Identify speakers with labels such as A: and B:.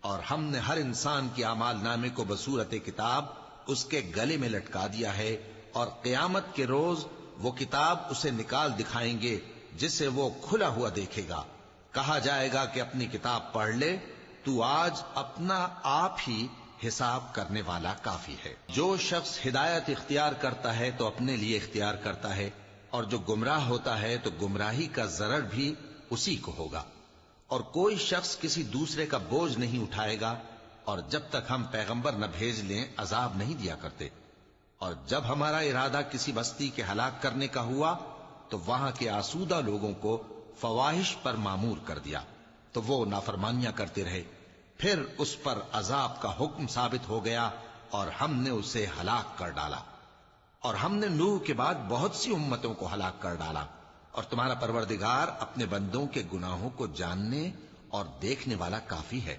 A: اور ہم نے ہر انسان کے اعمال نامے کو بصورت کتاب اس کے گلے میں لٹکا دیا ہے، اور قیامت کے روز وہ کتاب اسے نکال دکھائیں گے جسے وہ کھلا ہوا دیکھے گا۔ کہا جائے گا کہ اپنی کتاب پڑھ لے، تو آج اپنا آپ ہی حساب کرنے والا کافی ہے۔ جو شخص ہدایت اختیار کرتا ہے تو اپنے لیے اختیار کرتا ہے، اور جو گمراہ ہوتا ہے تو گمراہی کا ضرر بھی اسی کو ہوگا۔ اور کوئی شخص کسی دوسرے کا بوجھ نہیں اٹھائے گا، اور جب تک ہم پیغمبر نہ بھیج لیں عذاب نہیں دیا کرتے۔ اور جب ہمارا ارادہ کسی بستی کے ہلاک کرنے کا ہوا تو وہاں کے آسودہ لوگوں کو فواحش پر معمور کر دیا، تو وہ نافرمانیاں کرتے رہے، پھر اس پر عذاب کا حکم ثابت ہو گیا اور ہم نے اسے ہلاک کر ڈالا۔ اور ہم نے نوح کے بعد بہت سی امتوں کو ہلاک کر ڈالا، اور تمہارا پروردگار اپنے بندوں کے گناہوں کو جاننے اور دیکھنے والا کافی ہے۔